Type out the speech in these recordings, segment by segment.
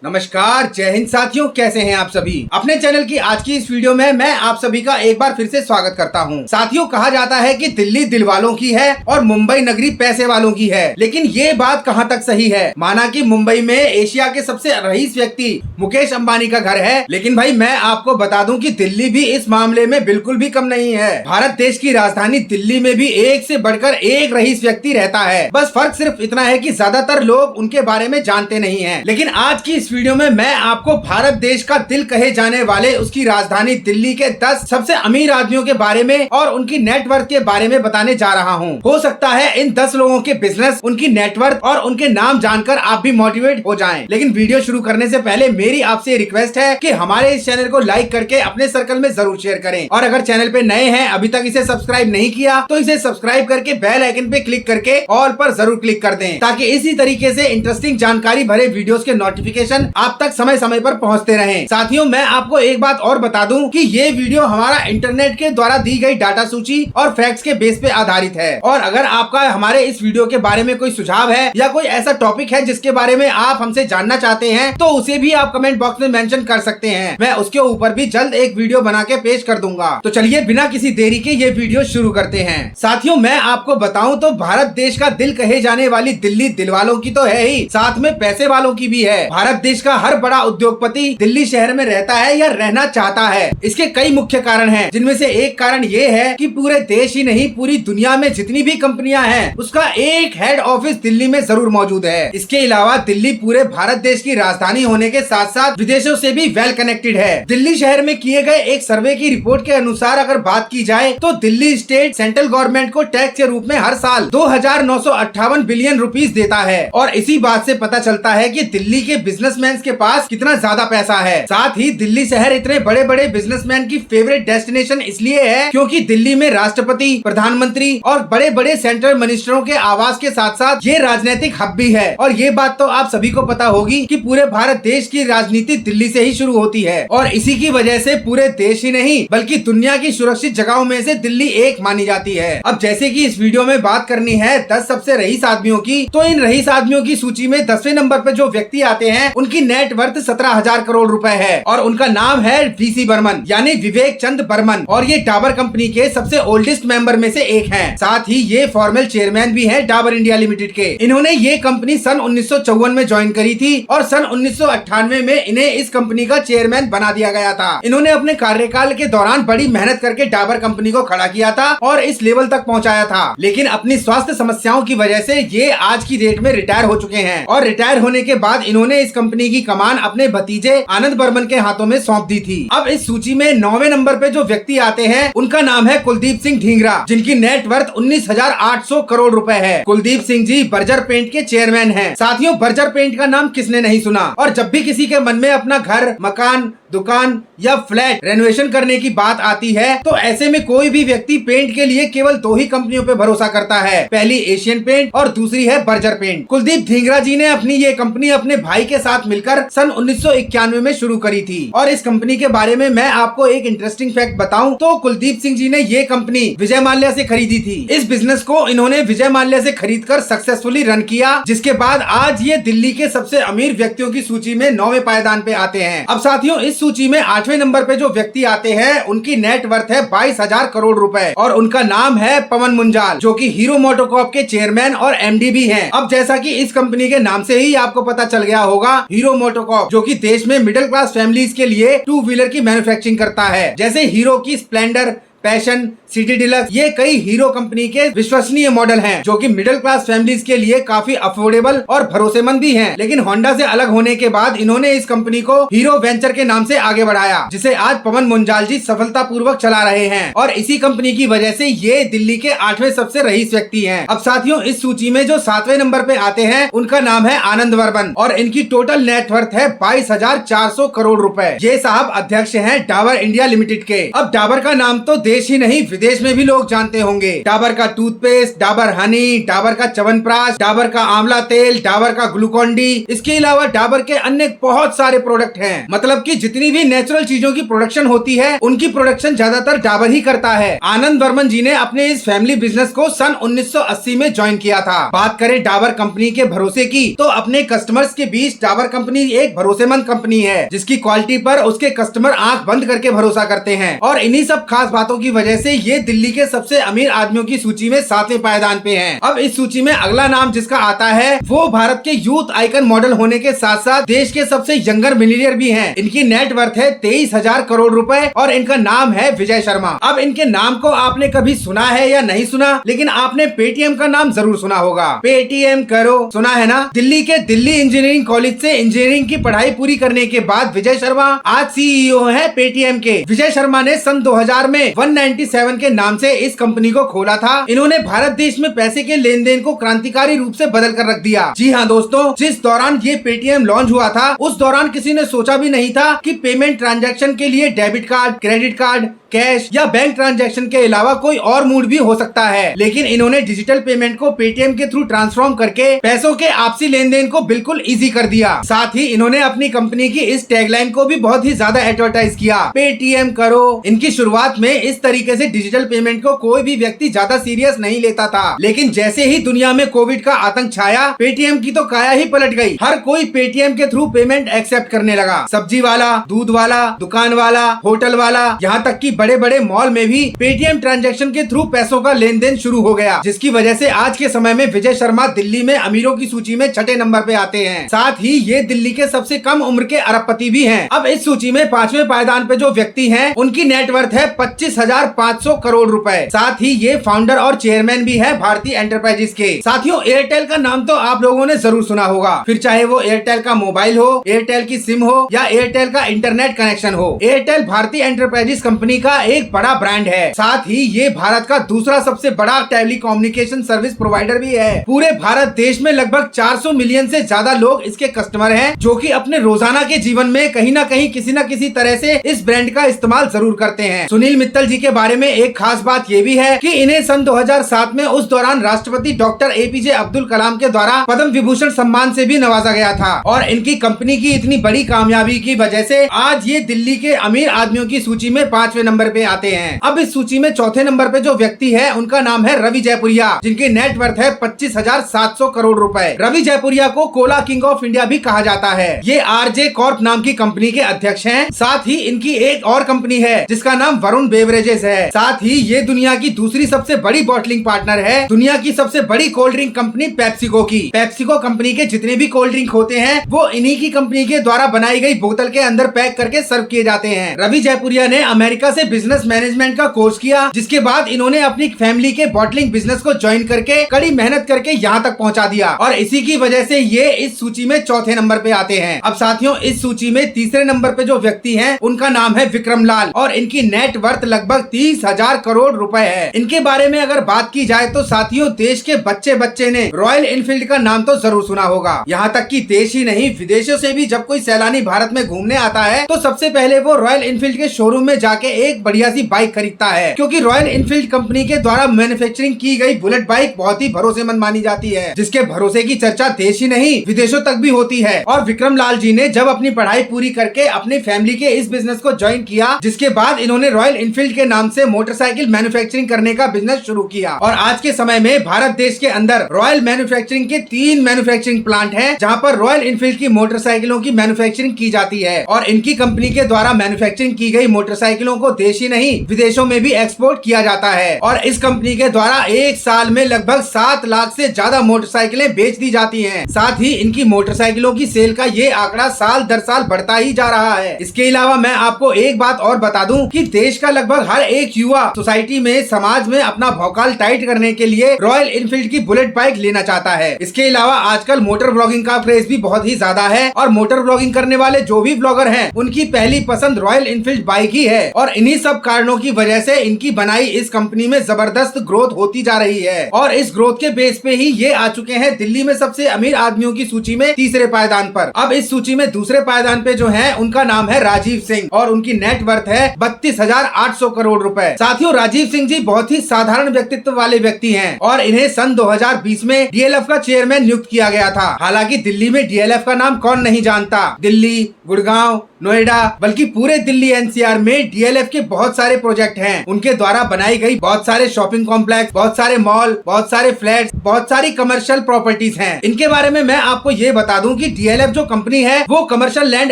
नमस्कार, जय हिंद साथियों, कैसे हैं आप सभी। अपने चैनल की आज की इस वीडियो में मैं आप सभी का एक बार फिर से स्वागत करता हूं। साथियों, कहा जाता है कि दिल्ली दिल वालों की है और मुंबई नगरी पैसे वालों की है, लेकिन ये बात कहां तक सही है। माना कि मुंबई में एशिया के सबसे रईस व्यक्ति मुकेश अंबानी का घर है, लेकिन भाई मैं आपको बता दूं कि दिल्ली भी इस मामले में बिल्कुल भी कम नहीं है। भारत देश की राजधानी दिल्ली में भी एक से बढ़कर एक रईस व्यक्ति रहता है। बस फर्क सिर्फ इतना है कि ज्यादातर लोग उनके बारे में जानते नहीं है। लेकिन आज की इस वीडियो में मैं आपको भारत देश का दिल कहे जाने वाले उसकी राजधानी दिल्ली के 10 सबसे अमीर आदमियों के बारे में और उनकी नेटवर्थ के बारे में बताने जा रहा हूं। हो सकता है इन 10 लोगों के बिजनेस, उनकी नेटवर्थ और उनके नाम जानकर आप भी मोटिवेट हो जाएं। लेकिन वीडियो शुरू करने से पहले मेरी आपसे रिक्वेस्ट है कि हमारे इस चैनल को लाइक करके अपने सर्कल में जरूर शेयर करें, और अगर चैनल पे नए हैं, अभी तक इसे सब्सक्राइब नहीं किया तो इसे सब्सक्राइब करके बेल आइकन पे क्लिक करके ऑल पर जरूर क्लिक कर दें, ताकि इसी तरीके से इंटरेस्टिंग जानकारी भरे वीडियोस के नोटिफिकेशन आप तक समय समय पर पहुंचते रहें। साथियों, मैं आपको एक बात और बता दूं कि ये वीडियो हमारा इंटरनेट के द्वारा दी गई डाटा सूची और फैक्ट्स के बेस पे आधारित है। और अगर आपका हमारे इस वीडियो के बारे में कोई सुझाव है या कोई ऐसा टॉपिक है जिसके बारे में आप हमसे जानना चाहते हैं, तो उसे भी आप कमेंट बॉक्स में मेंशन कर सकते हैं। मैं उसके ऊपर भी जल्द एक वीडियो बना के पेश कर दूंगा। तो चलिए बिना किसी देरी के ये वीडियो शुरू करते हैं। साथियों, मैं आपको बताऊं तो भारत देश का दिल कहे जाने वाली दिल्ली दिल वालों की तो है ही, साथ में पैसे वालों की भी है। भारत देश का हर बड़ा उद्योगपति दिल्ली शहर में रहता है या रहना चाहता है। इसके कई मुख्य कारण हैं, जिनमें से एक कारण ये है कि पूरे देश ही नहीं, पूरी दुनिया में जितनी भी कंपनियां हैं, उसका एक हेड ऑफिस दिल्ली में जरूर मौजूद है। इसके अलावा दिल्ली पूरे भारत देश की राजधानी होने के साथ साथ विदेशों से भी वेल कनेक्टेड है। दिल्ली शहर में किए गए एक सर्वे की रिपोर्ट के अनुसार अगर बात की जाए तो दिल्ली स्टेट सेंट्रल गवर्नमेंट को टैक्स के रूप में हर साल 2,958 बिलियन रुपीस देता है। और इसी बात से पता चलता है कि दिल्ली के बिजनेसमैन के पास कितना ज्यादा पैसा है। साथ ही दिल्ली शहर इतने बड़े बड़े बिजनेसमैन की फेवरेट डेस्टिनेशन इसलिए है क्योंकि दिल्ली में राष्ट्रपति, प्रधानमंत्री और बड़े बड़े सेंट्रल मिनिस्टरों के आवास के साथ साथ ये राजनीतिक हब भी है। और ये बात तो आप सभी को पता होगी कि पूरे भारत देश की राजनीति दिल्ली से ही शुरू होती है, और इसी की वजह से पूरे देश ही नहीं बल्कि दुनिया की सुरक्षित जगहों में से दिल्ली एक मानी जाती है। अब जैसे कि इस वीडियो में बात करनी है 10 सबसे रईस आदमियों की, तो इन रईस आदमियों की सूची में 10वें नंबर पे जो व्यक्ति आते हैं उनकी नेटवर्थ 17,000 करोड़ रुपए है, और उनका नाम है वीसी बर्मन, यानी विवेक चंद बर्मन। और ये डाबर कंपनी के सबसे ओल्डेस्ट मेंबर में से एक हैं। साथ ही ये फॉर्मल चेयरमैन भी हैं डाबर इंडिया लिमिटेड के। इन्होंने ये कंपनी सन 1954 में ज्वाइन करी थी और सन 1998 में इन्हें इस कंपनी का चेयरमैन बना दिया गया था। इन्होंने अपने कार्यकाल के दौरान बड़ी मेहनत करके डाबर कंपनी को खड़ा किया था और इस लेवल तक पहुँचाया था, लेकिन अपनी स्वास्थ्य समस्याओं की वजह से ये आज की डेट में रिटायर हो चुके हैं। और रिटायर होने के बाद इन्होंने इस कंपनी की कमान अपने भतीजे आनंद बर्मन के हाथों में सौंप दी थी। अब इस सूची में 9वें नंबर पे जो व्यक्ति आते हैं उनका नाम है कुलदीप सिंह ढींगरा, जिनकी नेटवर्थ 19,800 करोड़ रुपए है। कुलदीप सिंह जी बर्जर पेंट के चेयरमैन हैं। साथियों, बर्जर पेंट का नाम किसने नहीं सुना। और जब भी किसी के मन में अपना घर, मकान, दुकान या फ्लैट रेनोवेशन करने की बात आती है, तो ऐसे में कोई भी व्यक्ति पेंट के लिए केवल 2 ही कंपनियों पे भरोसा करता है, पहली एशियन पेंट और दूसरी है बर्जर पेंट। कुलदीप ढींगरा जी ने अपनी ये कंपनी अपने भाई के साथ मिलकर सन 1991 में शुरू करी थी। और इस कंपनी के बारे में मैं आपको एक इंटरेस्टिंग फैक्ट बताऊं तो कुलदीप सिंह जी ने ये कंपनी विजय माल्या से खरीदी थी। इस बिजनेस को इन्होंने विजय माल्या से खरीदकर सक्सेसफुली रन किया, जिसके बाद आज ये दिल्ली के सबसे अमीर व्यक्तियों की सूची में 9वें पायदान पे आते हैं। अब साथियों, इस सूची में 8वें नंबर पे जो व्यक्ति आते हैं उनकी नेटवर्थ है 22,000 करोड़ रुपए, और उनका नाम है पवन मुंजाल, जो कि हीरो मोटोकॉर्प के चेयरमैन और एमडी भी हैं। अब जैसा कि इस कंपनी के नाम से ही आपको पता चल गया होगा, हीरो मोटोकॉर्प जो कि देश में मिडिल क्लास फैमिलीज के लिए 2 व्हीलर की मैन्युफैक्चरिंग करता है, जैसे हीरो की स्प्लेंडर, पैशन, सिटी डिलक्स, ये कई हीरो कंपनी के विश्वसनीय मॉडल हैं, जो कि मिडिल क्लास फैमिलीज के लिए काफी अफोर्डेबल और भरोसेमंद भी हैं। लेकिन होंडा से अलग होने के बाद इन्होंने इस कंपनी को हीरो वेंचर के नाम से आगे बढ़ाया, जिसे आज पवन मुंजाल जी सफलतापूर्वक चला रहे हैं। और इसी कंपनी की वजह से ये दिल्ली के 8वें सबसे रईस व्यक्ति हैं। अब साथियों, इस सूची में जो 7वें नंबर पे आते हैं उनका नाम है आनंद बर्मन, और इनकी टोटल नेटवर्थ है 22,400 करोड़ रुपए। ये साहब अध्यक्ष हैं डाबर इंडिया लिमिटेड के। अब डाबर का नाम तो देश ही नहीं विदेश में भी लोग जानते होंगे। डाबर का टूथपेस्ट, डाबर हनी, डाबर का च्यवनप्राश, डाबर का आंवला तेल, डाबर का ग्लूकॉन डी, इसके अलावा डाबर के अन्य बहुत सारे प्रोडक्ट हैं। मतलब कि जितनी भी नेचुरल चीजों की प्रोडक्शन होती है उनकी प्रोडक्शन ज्यादातर डाबर ही करता है। आनंद वर्मन जी ने अपने इस फैमिली बिजनेस को सन 1980 में ज्वाइन किया था। बात करें डाबर कंपनी के भरोसे की तो अपने कस्टमर्स के बीच डाबर कंपनी एक भरोसेमंद कंपनी है जिसकी क्वालिटी पर उसके कस्टमर आंख बंद करके भरोसा करते हैं। और इन्हीं सब खास बातों की वजह से ये दिल्ली के सबसे अमीर आदमियों की सूची में 7वें पायदान पे हैं। अब इस सूची में अगला नाम जिसका आता है वो भारत के यूथ आइकन मॉडल होने के साथ साथ देश के सबसे यंगर मिलियनियर भी हैं। इनकी नेट वर्थ है 23,000 करोड़ रुपए और इनका नाम है विजय शर्मा। अब इनके नाम को आपने कभी सुना है या नहीं सुना, लेकिन आपने पेटीएम का नाम जरूर सुना होगा। पेटीएम करो, सुना है ना। दिल्ली के दिल्ली इंजीनियरिंग कॉलेज से इंजीनियरिंग की पढ़ाई पूरी करने के बाद विजय शर्मा आज सीईओ है पेटीएम के। विजय शर्मा ने सन 2000 में 197 के नाम से इस कंपनी को खोला था। इन्होंने भारत देश में पैसे के लेन देन को क्रांतिकारी रूप से बदल कर रख दिया। जी हाँ दोस्तों, जिस दौरान ये पेटीएम लॉन्च हुआ था उस दौरान किसी ने सोचा भी नहीं था कि पेमेंट ट्रांजैक्शन के लिए debit card, credit card, cash या बैंक ट्रांजैक्शन के अलावा कोई और मोड भी हो सकता है। लेकिन इन्होंने डिजिटल पेमेंट को पेटीएम के थ्रू ट्रांसफॉर्म करके पैसों के आपसी लेन देन को बिल्कुल इजी कर दिया। साथ ही इन्होंने अपनी कंपनी की इस टैगलाइन को भी बहुत ही ज्यादा एडवर्टाइज किया, पेटीएम करो। इनकी शुरुआत में इस तरीके से डिजिटल पेमेंट को कोई भी व्यक्ति ज्यादा सीरियस नहीं लेता था, लेकिन जैसे ही दुनिया में कोविड का आतंक छाया पेटीएम की तो काया ही पलट गई। हर कोई पेटीएम के थ्रू पेमेंट एक्सेप्ट करने लगा। सब्जी वाला, दूध वाला, दुकान वाला, होटल वाला, यहाँ तक कि बड़े बड़े मॉल में भी पेटीएम ट्रांजैक्शन के थ्रू पैसों का लेन देन शुरू हो गया, जिसकी वजह से आज के समय में विजय शर्मा दिल्ली में अमीरों की सूची में 6ठे नंबर पे आते हैं। साथ ही ये दिल्ली के सबसे कम उम्र के अरबपति भी हैं। अब इस सूची में 5वें पायदान पे जो व्यक्ति हैं उनकी नेटवर्थ है 25,500 करोड़ रुपए। साथ ही ये फाउंडर और चेयरमैन भी है भारतीय एंटरप्राइजेस के। साथियों, एयरटेल का नाम तो आप लोगों ने जरूर सुना होगा, फिर चाहे वो एयरटेल का मोबाइल हो, एयरटेल की सिम हो या एयरटेल का इंटरनेट कनेक्शन हो। एयरटेल भारतीय एंटरप्राइजेस कंपनी का एक बड़ा ब्रांड है। साथ ही ये भारत का दूसरा सबसे बड़ा टेलीकम्युनिकेशन सर्विस प्रोवाइडर भी है। पूरे भारत देश में लगभग 400 मिलियन से ज्यादा लोग इसके कस्टमर हैं, जो कि अपने रोजाना के जीवन में कहीं ना कहीं किसी न किसी तरह से इस ब्रांड का इस्तेमाल जरूर करते हैं। सुनील मित्तल जी के बारे में एक खास बात ये भी है कि इन्हें सन 2007 में उस दौरान राष्ट्रपति डॉक्टर एपीजे अब्दुल कलाम के द्वारा पद्म विभूषण सम्मान से भी नवाजा गया था। और इनकी कंपनी की इतनी बड़ी कामयाबी की वजह से आज ये दिल्ली के अमीर आदमियों की सूची में 5वें नंबर पे आते हैं। अब इस सूची में चौथे नंबर पे जो व्यक्ति है उनका नाम है रवि जयपुरिया, जिनकी नेट वर्थ है 25,700 करोड़ रुपए। रवि जयपुरिया को कोला किंग ऑफ इंडिया भी कहा जाता है। ये आरजे कॉर्प नाम की कंपनी के अध्यक्ष हैं। साथ ही इनकी एक और कंपनी है जिसका नाम वरुण बेवरेजेस है। साथ ही ये दुनिया की दूसरी सबसे बड़ी बॉटलिंग पार्टनर है दुनिया की सबसे बड़ी कोल्ड ड्रिंक कंपनी पेप्सिको की। पेप्सिको कंपनी के जितने भी कोल्ड ड्रिंक होते हैं वो इन्हीं की कंपनी के द्वारा बनाई गई बोतल के अंदर पैक करके सर्व किए जाते हैं। रवि जयपुरिया ने अमेरिका से बिजनेस मैनेजमेंट का कोर्स किया, जिसके बाद इन्होंने अपनी फैमिली के बॉटलिंग बिजनेस को ज्वाइन करके कड़ी मेहनत करके यहाँ तक पहुँचा दिया और इसी की वजह से ये इस सूची में चौथे नंबर पे आते हैं। अब साथियों, इस सूची में तीसरे नंबर पे जो व्यक्ति हैं उनका नाम है विक्रम लाल और इनकी नेट वर्थ लगभग 30,000 करोड़ रुपए है। इनके बारे में अगर बात की जाए तो साथियों, देश के बच्चे ने रॉयल एनफील्ड का नाम तो जरूर सुना होगा। यहाँ तक कि देश ही नहीं विदेशों से भी जब कोई सैलानी भारत में घूमने आता है तो सबसे पहले वो रॉयल एनफील्ड के शोरूम में जाके एक बढ़िया सी बाइक खरीदता है, क्योंकि रॉयल एनफील्ड कंपनी के द्वारा मैन्युफैक्चरिंग की गई बुलेट बाइक बहुत ही भरोसेमंद मानी जाती है, जिसके भरोसे की चर्चा देश ही नहीं विदेशों तक भी होती है। और विक्रम लाल जी ने जब अपनी पढ़ाई पूरी करके अपनी फैमिली के इस बिजनेस को ज्वाइन किया, जिसके बाद इन्होंने रॉयल एनफील्ड के नाम से मोटरसाइकिल मैन्युफैक्चरिंग करने का बिजनेस शुरू किया। और आज के समय में भारत देश के अंदर रॉयल मैन्युफैक्चरिंग के 3 मैन्युफैक्चरिंग प्लांट हैं, जहां पर रॉयल एनफील्ड की मोटरसाइकिलों की मैन्युफैक्चरिंग की जाती है। और इनकी कंपनी के द्वारा मैन्युफैक्चरिंग की गई मोटरसाइकिलों को देश ही नहीं विदेशों में भी एक्सपोर्ट किया जाता है। और इस कंपनी के द्वारा एक साल में लगभग 7 लाख से ज्यादा मोटरसाइकिलें बेच दी जाती हैं। साथ ही इनकी मोटरसाइकिलों की सेल का ये आंकड़ा साल दर साल बढ़ता ही जा रहा है। इसके अलावा मैं आपको एक बात और बता दूं कि देश का लगभग हर एक युवा सोसाइटी में, समाज में अपना भौकाल टाइट करने के लिए रॉयल एनफील्ड की बुलेट बाइक लेना चाहता है। इसके अलावा आजकल मोटर ब्लॉगिंग का क्रेज भी बहुत ही ज्यादा है और मोटर ब्लॉगिंग करने वाले जो भी ब्लॉगर हैं उनकी पहली पसंद रॉयल एनफील्ड बाइक ही है। और इन्हीं इन्हीं सब कारणों की वजह से इनकी बनाई इस कंपनी में जबरदस्त ग्रोथ होती जा रही है और इस ग्रोथ के बेस पे ही ये आ चुके हैं दिल्ली में सबसे अमीर आदमियों की सूची में तीसरे पायदान पर। अब इस सूची में दूसरे पायदान पे जो है उनका नाम है राजीव सिंह और उनकी नेट वर्थ है 32,800 करोड़ रुपए। साथियों, राजीव सिंह जी बहुत ही साधारण व्यक्तित्व वाले व्यक्ति हैं और इन्हें सन 2020 में डीएलएफ का चेयरमैन नियुक्त किया गया था। हालांकि दिल्ली में डीएलएफ का नाम कौन नहीं जानता। दिल्ली, गुड़गांव, नोएडा, बल्कि पूरे दिल्ली एनसीआर में डीएलएफ के बहुत सारे प्रोजेक्ट हैं। उनके द्वारा बनाई गई बहुत सारे शॉपिंग कॉम्प्लेक्स, बहुत सारे मॉल, बहुत सारे फ्लैट्स, बहुत सारी कमर्शियल प्रॉपर्टीज हैं। इनके बारे में मैं आपको ये बता दूं कि डीएलएफ जो कंपनी है वो कमर्शियल लैंड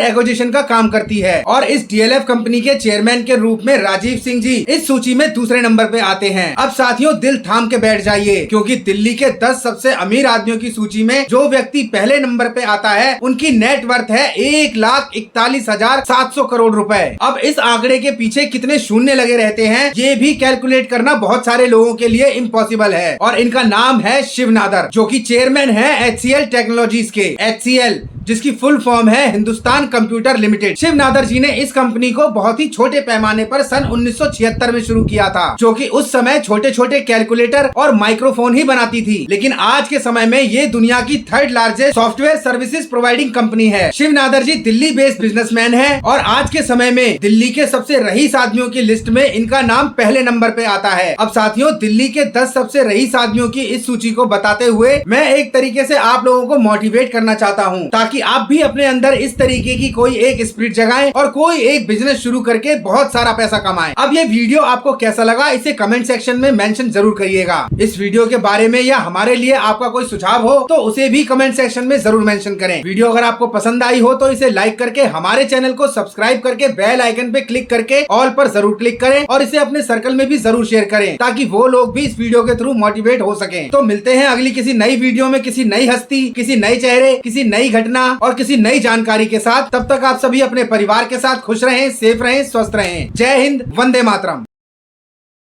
एक्विजिशन का काम करती है और इस डीएलएफ कंपनी के चेयरमैन के रूप में राजीव सिंह जी इस सूची में दूसरे नंबर पे आते हैं। अब साथियों, दिल थाम के बैठ जाइए क्योंकि दिल्ली के 10 सबसे अमीर आदमियों की सूची में जो व्यक्ति पहले नंबर पे आता है उनकी नेट वर्थ है 1,41,700 करोड़ रुपए। अब इस आंकड़े के पीछे कितने शून्य लगे रहते हैं ये भी कैलकुलेट करना बहुत सारे लोगों के लिए इम्पॉसिबल है और इनका नाम है शिव नादर, जो कि चेयरमैन है HCL टेक्नोलॉजीज के। HCL जिसकी फुल फॉर्म है हिंदुस्तान कंप्यूटर लिमिटेड। शिव नादर जी ने इस कंपनी को बहुत ही छोटे पैमाने पर सन 1976 में शुरू किया था, जो कि उस समय छोटे छोटे कैलकुलेटर और माइक्रोफोन ही बनाती थी। लेकिन आज के समय में ये दुनिया की 3rd largest software services providing company है। शिव नादर जी दिल्ली बेस्ड बिजनेसमैन है और आज के समय में दिल्ली के सबसे रईस आदमियों की लिस्ट में इनका नाम पहले नंबर पे आता है। अब साथियों, दिल्ली के 10 सबसे रईस आदमियों की इस सूची को बताते हुए मैं एक तरीके से आप लोगों को मोटिवेट करना चाहता हूँ ताकि आप भी अपने अंदर इस तरीके की कोई एक स्पिरिट जगाएं और कोई एक बिजनेस शुरू करके बहुत सारा पैसा कमाएं। अब ये वीडियो आपको कैसा लगा इसे कमेंट सेक्शन में मेंशन जरूर करिएगा। इस वीडियो के बारे में या हमारे लिए आपका कोई सुझाव हो तो उसे भी कमेंट सेक्शन में जरूर मेंशन करें। वीडियो अगर आपको पसंद आई हो तो इसे लाइक करके हमारे चैनल को सब्सक्राइब करके बेल आइकन पे क्लिक करके ऑल पर जरूर क्लिक करें और इसे अपने सर्कल में भी जरूर शेयर करें ताकि वो लोग भी इस वीडियो के थ्रू मोटिवेट हो सके। तो मिलते हैं अगली किसी नई वीडियो में किसी नई हस्ती, किसी नए चेहरे, किसी नई घटना और किसी नई जानकारी के साथ। तब तक आप सभी अपने परिवार के साथ खुश रहें, सेफ रहें, स्वस्थ रहें। जय हिंद, वंदे मातरम।